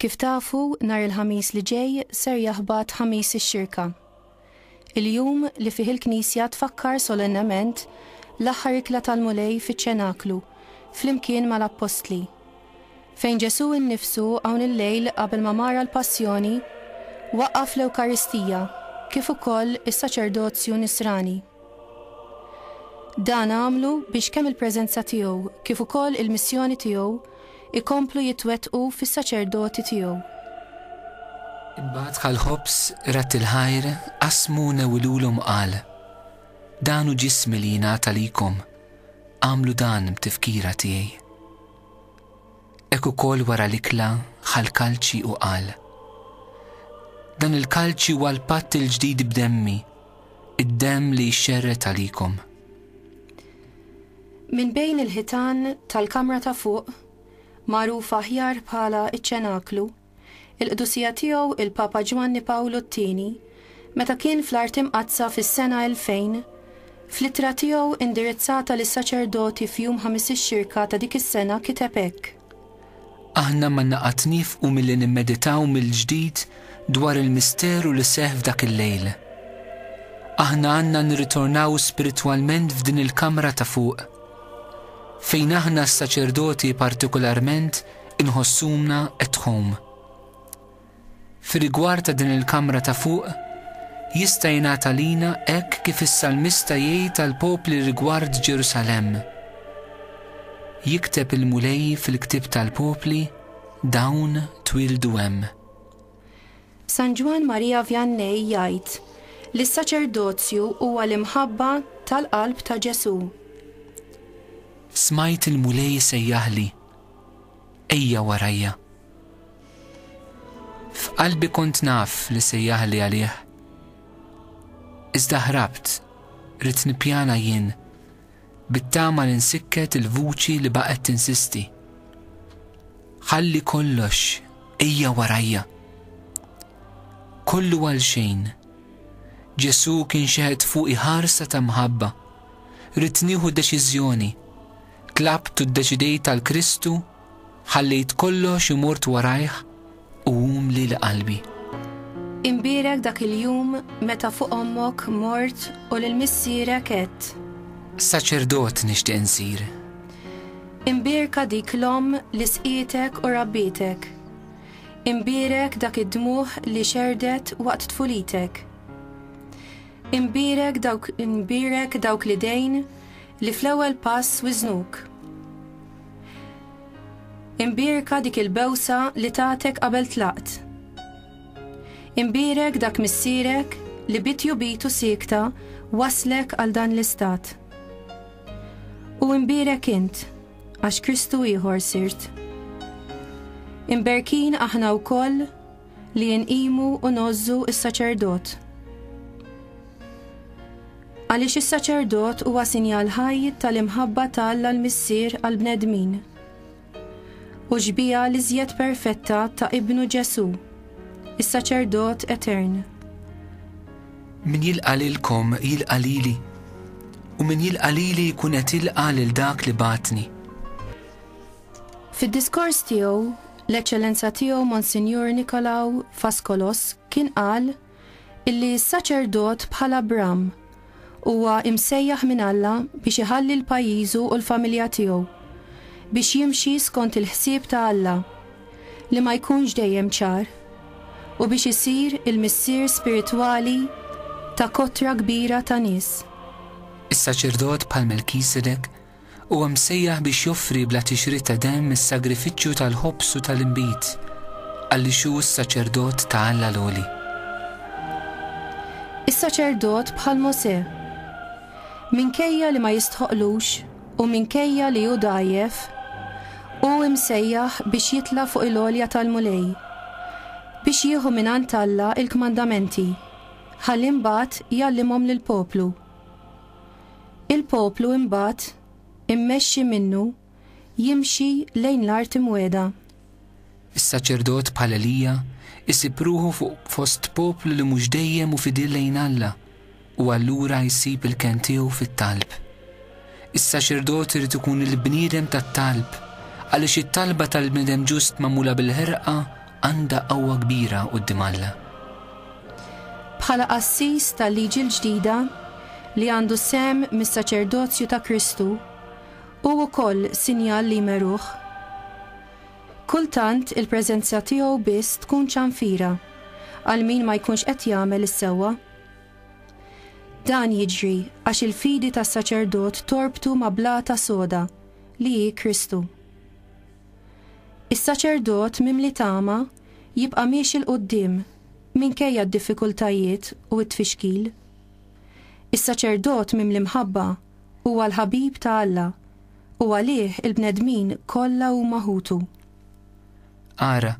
Kif tafu nar il-ħamis li ġej ser jaħbad ħamis ix-xirka. Il-jum li fih il-Knisja tfakkar solennement l-aħħar ikla tal-mulej fiċ-ċenaklu flimkien mal-Appostli, fejn Ġesu innifsu hawn il-lejl qabel ma mara l-Passjoni waqqaf l-Ewkaristija kif ukoll is-saċerdozju nisrani. Dan għamlu biex kemm il-preżenza tiegħu kif ukoll il-missjoni tiegħu ikomplu jitwettqu fis-saċerdoti tiegħu. Imbagħad bħal-ħobs rat il-ħajr qasmu newwilulhom qal: Dan hu ġismi li jingħata likom, għamlu dan b'tifkira tiegħi. Hekk ukoll wara l-ikla ħal kalċi u qal: Dan il-kalċi huwa l-patt il-ġdid b'demmi, id-demm li jxerret għalikom. Min bejn il-ħitan tal-kamra ta' fuq, magħrufa aħjar bħala iċ-ċenaklu, il-qdusija tiegħu il-Papa Ġwanni Pawlu II, meta kien fl-Art Imqazza fis-sena 2000, fl-ittra tiegħu indirizzata lis-saċerdoti f'jum ħamis ix-xirka ta' dik is-sena kiteb hekk: Aħna ma naqatnif u milli nimmeditaw mill-ġdid dwar il-misteru li seħħ f'dak il-lejl. Aħna għandna nirritornaw spiritwalment f'din il-kamra ta' fuq, fejn aħna s-saċerdoti partikolarment inħossumna at home. Fir-rigward ta' din il-kamra ta' fuq, jista' jingħata lina hekk kif is-salmista jgħid tal-popli rigward Ġerusalemm. Jikteb il-mulej fil-ktieb tal-popli dawn twildu hemm. San Ġwan Marija Vjannej jgħid li s-saċerdozju huwa l-imħabba tal-qalb ta' Ġesu. Smajt il-mulej sejjaħli: Ejja warajja. F'qalbi kont naf li sejjaħli għalih. Iżda ħrabt, rid nippjana jien, bit-tama li nsikket il-vuċi li baqgħet tinsisti: Ħalli kollox, ejja warajja. Kollu għal xejn. Ġesu kien xeħed fuqi ħarsa ta' mħabba. Rid nieħu deċiżjoni. Tlabtu d-deċidejt tal-Kristu, ħallejt kollox imort warajh u li l-qalbi. Imbierek dak il-jum meta fuq ommok mort u lil-missierek għedt: Saċerdot nixtieq insir. Imbierka dik l-omm li sqietek u rabbitek. Imbierek dak id-dmuħ li xerdet waqt tfulitek. Imbierek dawk l-idejn li fl-ewwel pass wiżnuk. Imbierka dik il-bewsa li tagħtek qabel tlaqt. Imbierek dak missierek li bitju bitu sikta waslek għal dan l-istat. U imbierek int, għax Kristu ieħor sirt. Imberkin aħna wkoll li jinqimu u nozzu is-saċerdot. Għaliex is-saċerdot huwa sinjal ħaj tal-imħabba tal-Alla l-missier għall-bnedmin. U ġbija l-iżjed perfetta ta' Ibnu Ġesu, is-saċerdot etern. Min jilqa' lilkom jilqa' lili, u min jilqa' lili jkun qed jilqa' lil dak li batni. Fid-diskors tiegħu, l-Eċċellenza tiegħu Monsinjur Nikolaw Faskolos kien qal illi s-saċerdot bħala Bram huwa imsejjaħ minn Alla biex iħalli l-pajjiżu u l-familja tiegħu, biex jimxi skont il-ħsieb ta' Alla li ma jkunx dejjem ċar, u biex isir il-missier spiritwali ta' kotra kbira ta' nies. Is-saċerdot bħal Melkisedek huwa msejjaħ biex joffri bla tixrid ta' demm is-sagrifiċċju tal-ħobs u tal-inbit għaliex hu s-saċerdot ta' Alla l-Għoli. Is-saċerdot bħal Mosè, minkejja li ma jistħoqlux u minkejja li hu dgħajjef, hu msejjaħ biex jitla fuq il-għolja tal-mulej, biex jieħu mingħand Alla il-kmandamenti, ħalli imbagħad jgħallimhom lill-poplu. Il-poplu imbagħad immexxi minnu jimxi lejn l-art imwiegħda. Is-saċerdot bħal Elija isib ruħu fuq fost poplu li mhux dejjem u fidil lejn Alla, u allura jsib il-ken tiegħu fit-talb. Is-saċerdot irid ikun il-bniedem tat-talb, għaliex it-talba tal-bniedem ġust magħmula bil-ħerqa għandha qawwa kbira quddiem Alla. Bħala qassis tal-liġi l-ġdida li għandu sem mis-saċerdozju ta' Kristu u wkoll sinjal li meruħ. Kultant il-preżenza tiegħu biss tkun ċanfira għal min ma jkunx qed jagħmel is-sewwa. Dan jiġri għax il-fidi tas-saċerdot torbtu ma' blata soda li hi Kristu. Is-saċerdot mimli tama jibqa' miexi l qudiem minkejja d-diffikultajiet u t-tfixkil. Is-saċerdot mimli mħabba huwa l-ħabib ta' Alla u għalih il-bnedmin kollha huma ħutu. Ara,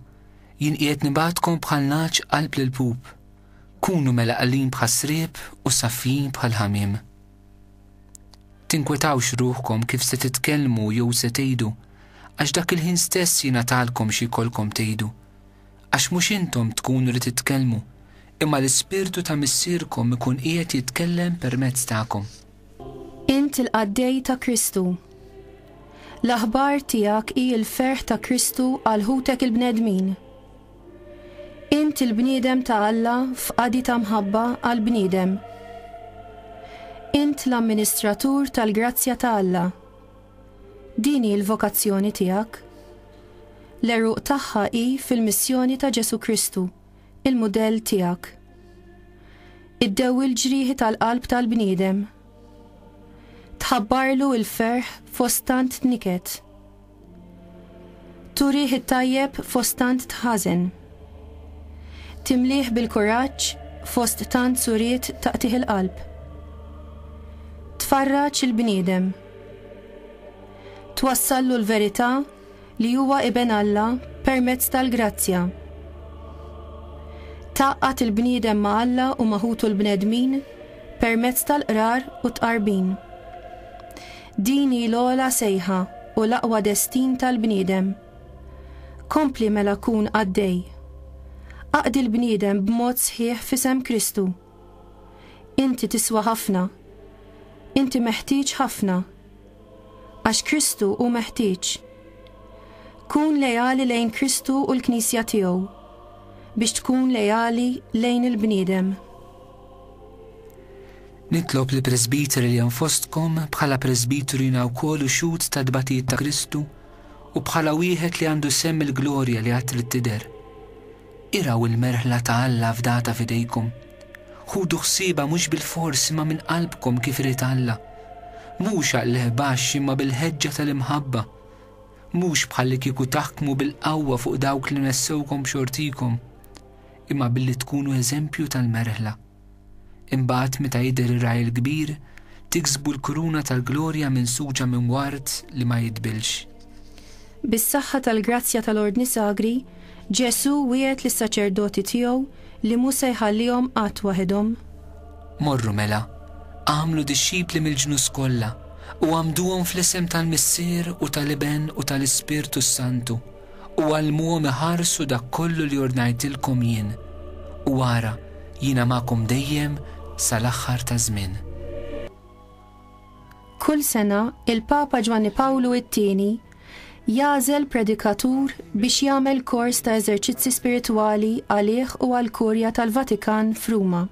jien qiegħed nibgħatkom bħal naċ qalb lil pub. Kunu mela qalin bħal srieb u saffin bħal ħamiem. Tinkwetawx ruħkom kif se titkellmu jew se tgħidu, għax dak il-ħin stess jingħatalkom xi jkollkom tgħidu. Għax mhux intom tkunu li titkellmu, imma l-Ispirtu ta' Missierkom ikun qiegħed jitkellem permezz tagħkom. Int il-qaddej ta' Kristu. L-aħbar tiegħek hi l-ferħ ta' Kristu għal ħutek il-bnedmin. Int il-bniedem ta' Alla f'qadi ta' mħabba għal bniedem. Int l-amministratur tal-grazzja ta' Alla. Dini l-vokazzjoni tiegħek. L-eruq tagħha hi fil-missjoni ta' Ġesu Kristu, il-mudell tiegħek. Iddew il-ġrieħi tal-qalb tal-bniedem. Tħabbarlu il-ferħ fostant tniket. Turih it-tajjeb fostant tħażen. Timliħ bil-kuraġġ fost tant suriet taqtih il-qalb. Tfarraġ il-bniedem. Twassallu l-verità li huwa iben Alla permezz tal-grazzja. Taqqat il-bniedem ma' Alla u maħutu l-bnedmin permezz tal-qrar u tqarbin. Dini l-ola sejħa u l-aqwa destin tal-bniedem. Kompli mela kun għaddej. Aqdi l-bniedem b'mod sħiħ fisem Kristu. Inti tiswa ħafna. Inti meħtieġ ħafna. Għax Kristu hu meħtieġ. Kun lejali lejn Kristu u l-Knisja tiegħu biex tkun lejali lejn il-bniedem. Nitlob li presbiteri li fostkom bħala presbiteri wkoll uxud ta' dbatijiet ta' Kristu u bħala wieħed li għandu semm il-glorja li għad trid tidher. Iraw il-merħla ta' Alla f'data f'idejkom. Ħudu ħsieba mhux bil-forsi ma minn qalbkom kif irid Alla. Mhux għall-ħbax imma bil-ħeġġa tal-imħabba. Mhux bħalli kieku taħkmu bil-qawwa fuq dawk li nessewkom xortikom, imma billi tkunu eżempju tal-merħla. Imbagħad meta jidher ir-raj il-kbir, tiksbu l-kuruna tal-glorja minsuġa minn ward li ma jitbilx. Bis-saħħa tal-grazzja tal-Ordni Sagri, Ġesu wiegħed lis-saċerdoti tiegħu li mhu se jħallihom qatt waħedhom. Morru mela, għamlu dixxipli mill-ġnus kollha u għamduhom fl-isem tal-Missier u tal-Iben u tal-Ispirtu Santu u għallmuhom iħarsu dak kollu li ordnajtilkom jien u wara jiena magħkom dejjem sal-aħħar ta' żmien. Kull sena il-Papa Ġwanni Pawlu II jażel predikatur biex jagħmel kors ta' eżerċizzi spiritwali għalih u għall-Kurja tal-Vatikan f'Ruma.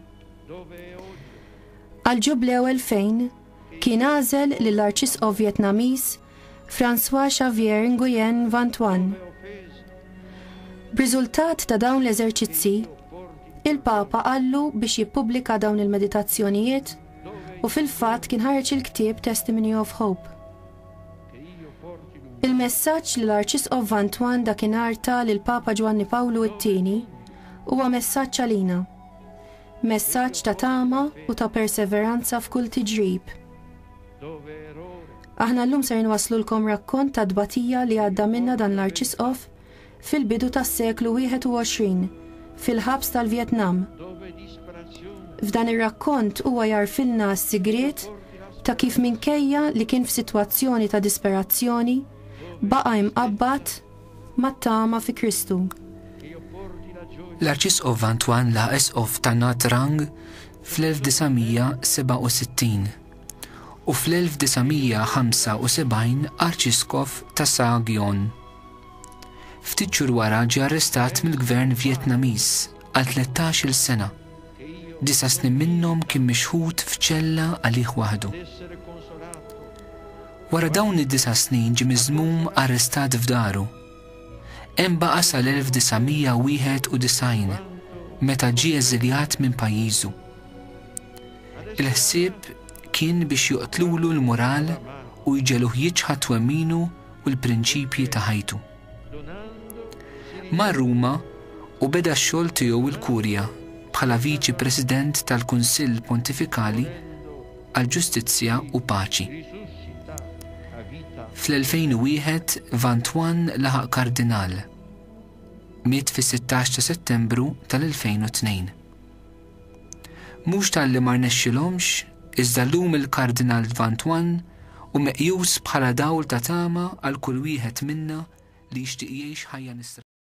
Għal-Ġublew 2000 kien għażel lill-Arċisqof Vjetnamiż François Xavier Nguyen Van Thuan. B'riżultat ta' dawn l-eżerċizzi, il-Papa qallu biex jippubblika dawn il-meditazzjonijiet u fil-fatt kien ħareġ il-ktieb Testimony of Hope. Il-messaġġ li l-Arċisqof Van Thuan dakinhar ta' lill-Papa Ġwanni Pawlu II huwa messaġġ għalina. Messaġġ ta' tama u ta' perseveranza f'kull tiġrib. Aħna llum ser nwaslulkom rakkont ta' dbatija li għadda minna dan l-Arċisqof fil-bidu tas-seklu 21 fil-ħabs tal-Vjetnam. F'dan ir-rakkont huwa jarfilna s-sigriet ta' kif minkejja li kien f'sitwazzjoni ta' disperazzjoni baqa' imqabbad mat-tama fi Kristu. L-Arċisqof Van Thuan laqesqof ta' Nha Trang fl-1967 u fl-1975 Arċisqof ta' Saigon. Ftit xhur wara ġie arrestat mill-gvern Vjetnamiż għal 13-il sena. 9 snin minnhom kien mixħud f'ċella għalih waħdu. Wara dawn id-9 snin ġie miżmum arrestat f'daru. Hemm baqa' sal-1991 meta ġie eżiljat minn pajjiżu. Il-ħsieb kien biex joqtlulu l-moral u jġeluh jiġħad twemminu u l-prinċipji ta' ħajtu. Mar Ruma u beda x-xogħol tiegħu il-Kurja bħala Viċi President tal-Kunsill Pontifikali għall-Ġustizzja u Paċi. Fl-2001 Vantuan laħaq kardinal. Miet fis-16 ta' Settembru tal-2002. Mhux tal-li ma rnexxilhomx, iżda llum il-Kardinal Vantuan u meqjus bħala dawl ta' tama għal kull wieħed minna li jixtieq jgħix ħajja